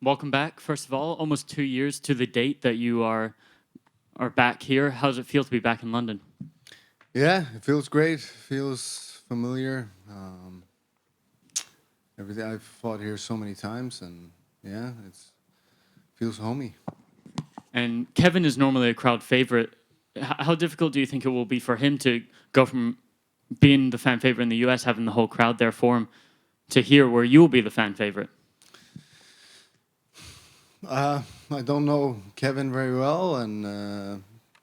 Welcome back. First of all, almost 2 years to the date that you are back here. How does it feel to be back in London? Yeah, it feels great. Feels familiar. Everything I've fought here so many times, and yeah, it's feels homey. And Kevin is normally a crowd favorite. How difficult do you think it will be for him to go from being the fan favorite in the US, having the whole crowd there for him, to here where you'll be the fan favorite? I don't know Kevin very well, and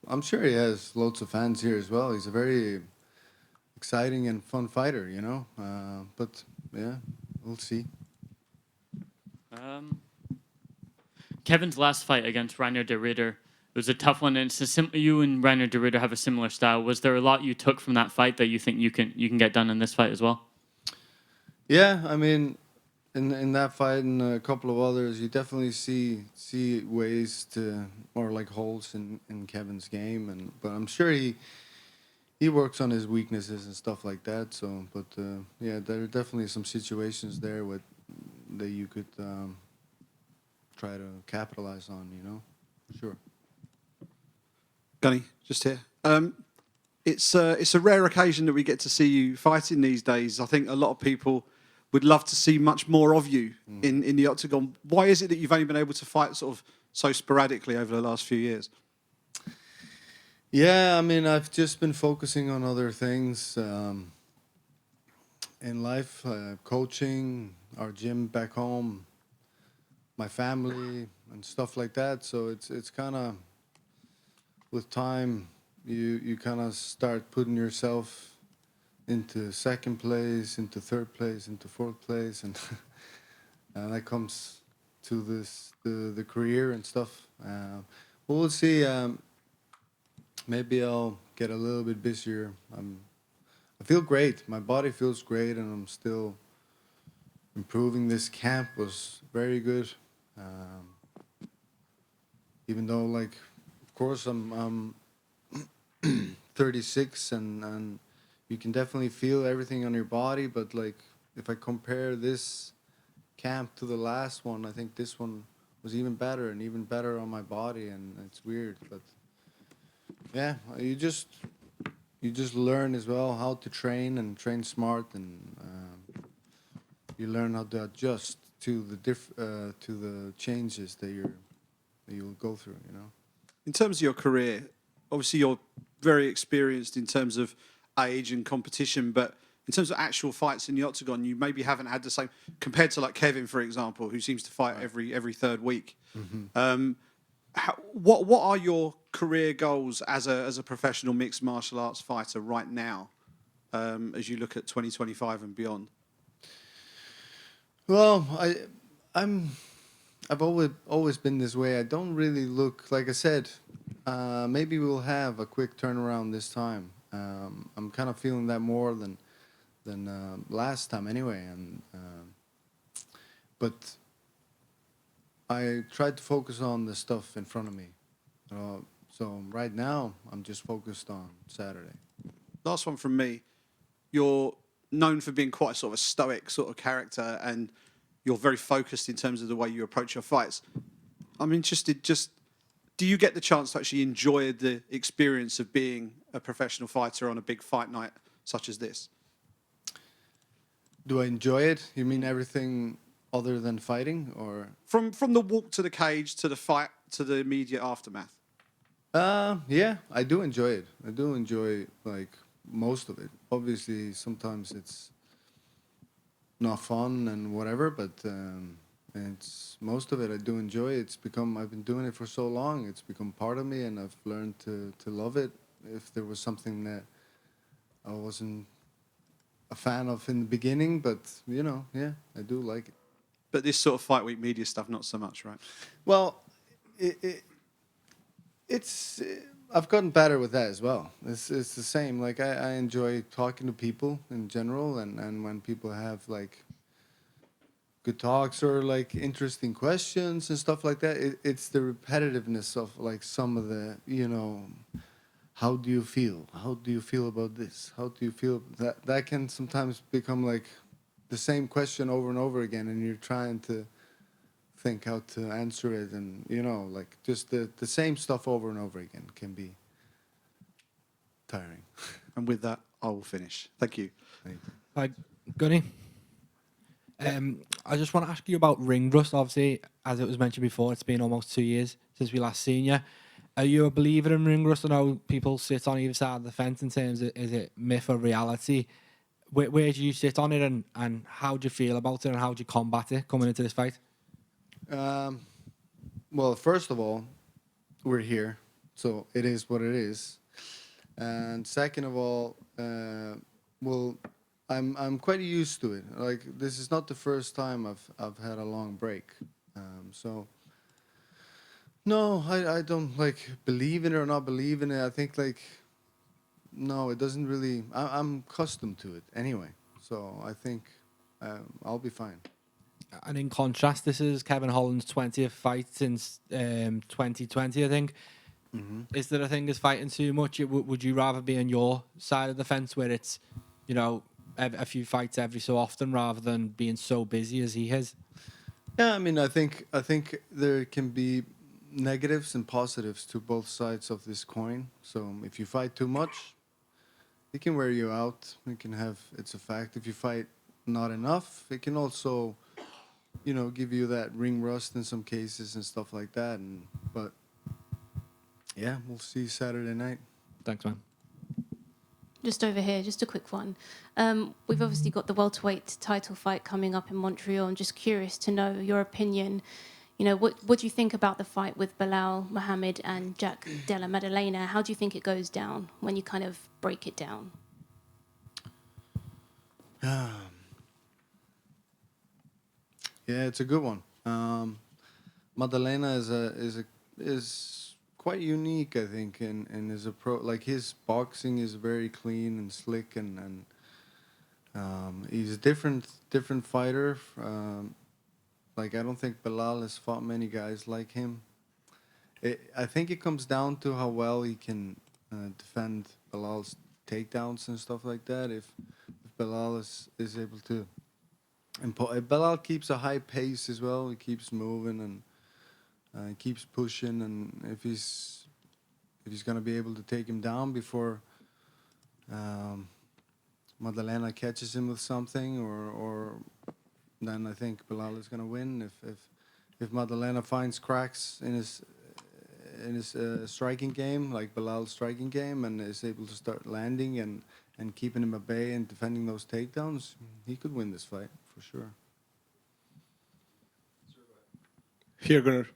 I'm sure he has loads of fans here as well. He's a very exciting and fun fighter, you know. But yeah, we'll see. Um, Kevin's last fight against Reiner de Ridder, it was a tough one, and you and Reiner de Ridder have a similar style. Was there a lot you took from that fight that you think you can get done in this fight as well? Yeah, I mean, in that fight and a couple of others, you definitely see ways to or like holes in Kevin's game, and but I'm sure he works on his weaknesses and stuff like that. So, but yeah, there are definitely some situations there with that you could try to capitalize on. You know, sure. Gunny, just here. It's a rare occasion that we get to see you fighting these days. I think a lot of people would love to see much more of you in the octagon. Why is it that you've only been able to fight sort of so sporadically over the last few years? Yeah, I mean, I've just been focusing on other things in life, coaching, our gym back home, my family, and stuff like that. So it's kind of with time, you kind of start putting yourself into second place, into third place, into fourth place, and and that comes to the career and stuff. But we'll see. Maybe I'll get a little bit busier. I feel great. My body feels great, and I'm still improving. This camp was very good. Um, Even though, like, of course, I'm 36, and you can definitely feel everything on your body. But like, if I compare this camp to the last one, I think this one was even better and even better on my body. And it's weird, but yeah, you just learn as well how to train and train smart, and you learn how to adjust to to the changes that you'll go through. You know. In terms of your career, obviously you're very experienced in terms of age and competition, but in terms of actual fights in the octagon, you maybe haven't had the same compared to like Kevin, for example, who seems to fight every third week. What are your career goals as a professional mixed martial arts fighter right now, as you look at 2025 and beyond? Well, I'm I've always been this way. I don't really look like I said. Maybe we'll have a quick turnaround this time. I'm kind of feeling that more than last time anyway, and but I tried to focus on the stuff in front of me. So right now I'm just focused on Saturday. Last one from me. You're known for being quite a sort of a stoic sort of character, and you're very focused in terms of the way you approach your fights. I'm interested, just do you get the chance to actually enjoy the experience of being a professional fighter on a big fight night such as this? Do I enjoy it? You mean everything other than fighting, or? From the walk to the cage to the fight to the immediate aftermath. Yeah, I do enjoy it. I do enjoy like most of it. Obviously, sometimes it's not fun and whatever, but it's most of it I do enjoy. It's become I've been doing it for so long. It's become part of me, and I've learned to love it. If there was something that I wasn't a fan of in the beginning, but yeah, I do like it. But this sort of fight week media stuff, not so much, right? Well, it it's I've gotten better with that as well. It's the same. Like I enjoy talking to people in general, and when people have like good talks or like interesting questions and stuff like that, it's the repetitiveness of like some of the how do you feel? How do you feel about this? How do you feel that can sometimes become like the same question over and over again, and you're trying to think how to answer it, and like just the same stuff over and over again can be tiring. And with that, I will finish. Thank you. Hi, Gunny. I just want to ask you about ring rust. Obviously, as it was mentioned before, it's been almost 2 years since we last seen you. Are you a believer in ring rust? I know people sit on either side of the fence in terms of, is it myth or reality? Where do you sit on it, and how do you feel about it, and how do you combat it coming into this fight? Well, first of all, we're here, so it is what it is. And second of all, well, I'm quite used to it. Like, this is not the first time I've had a long break. So no, I don't like believe in it or not believe in it. I think like no, it doesn't really. I'm accustomed to it anyway, so I think I'll be fine. And in contrast, this is Kevin Holland's 20th fight since 2020, I think. Is there a thing as fighting too much? Would you rather be on your side of the fence where it's, a few fights every so often rather than being so busy as he is? Yeah, I mean, I think there can be negatives and positives to both sides of this coin. So if you fight too much, it can wear you out. It can have it's a fact. If you fight not enough, it can also, give you that ring rust in some cases and stuff like that. But yeah, we'll see Saturday night. Thanks, man. Just over here, just a quick one. We've obviously got the welterweight title fight coming up in Montreal. I'm just curious to know your opinion. What do you think about the fight with Belal Muhammad and Jack Della Maddalena? How do you think it goes down when you kind of break it down? Yeah, it's a good one. Maddalena is quite unique, I think, in his approach. Like, his boxing is very clean and slick, and he's a different fighter. Like, I don't think Belal has fought many guys like him. I think it comes down to how well he can defend Belal's takedowns and stuff like that. If Belal is able to, and Belal keeps a high pace as well. He keeps moving and he keeps pushing. And if he's gonna be able to take him down before Maddalena catches him with something, or then I think Belal is gonna win. If Maddalena finds cracks in his striking game, like Belal's striking game, and is able to start landing and keeping him at bay and defending those takedowns, he could win this fight for sure. Here, Gunnar.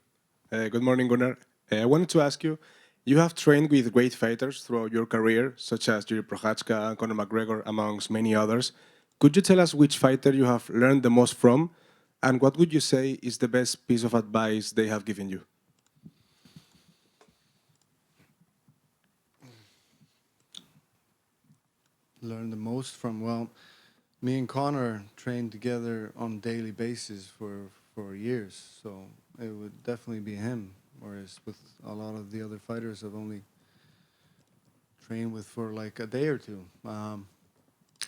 Good morning, Gunnar. I wanted to ask you, you have trained with great fighters throughout your career, such as Jiri Prochazka and Conor McGregor, amongst many others. Could you tell us which fighter you have learned the most from, and what would you say is the best piece of advice they have given you? Learn the most from, well, me and Conor trained together on a daily basis for years, so it would definitely be him. Whereas with a lot of the other fighters, I've only trained with for like a day or two.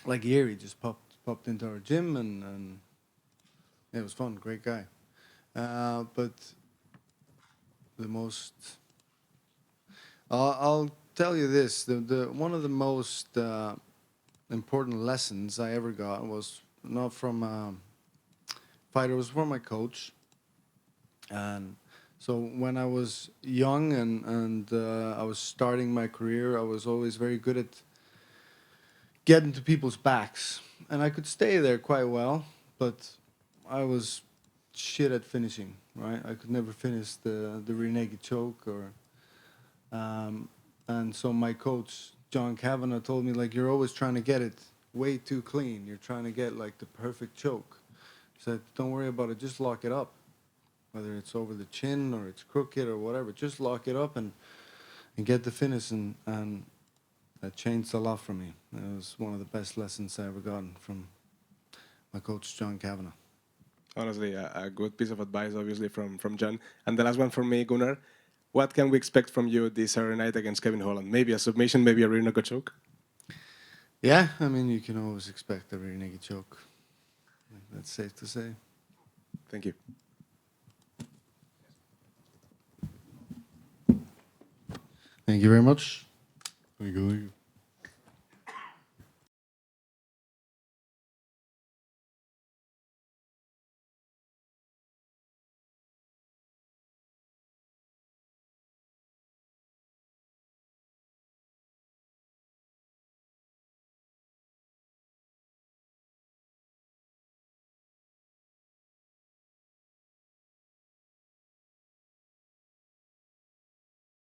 Like Yeri just popped into our gym, and it was fun. Great guy. But the most, I'll tell you this: the one of the most important lessons I ever got was not from a fighter; it was from my coach. And so when I was young and I was starting my career, I was always very good at getting to people's backs, and I could stay there quite well, but I was shit at finishing. Right, I could never finish the rear naked choke, and so my coach John Kavanagh told me, like, you're always trying to get it way too clean. You're trying to get like the perfect choke. He said, don't worry about it, just lock it up. Whether it's over the chin or it's crooked or whatever, just lock it up and get the finish, and that changed a lot for me. It was one of the best lessons I ever gotten from my coach, John Kavanagh. Honestly, a good piece of advice, obviously, from John. And the last one for me, Gunnar. What can we expect from you this Saturday night against Kevin Holland? Maybe a submission, maybe a rear naked choke? Yeah, I mean, you can always expect a rear naked choke. That's safe to say. Thank you. Thank you very much. Thank you.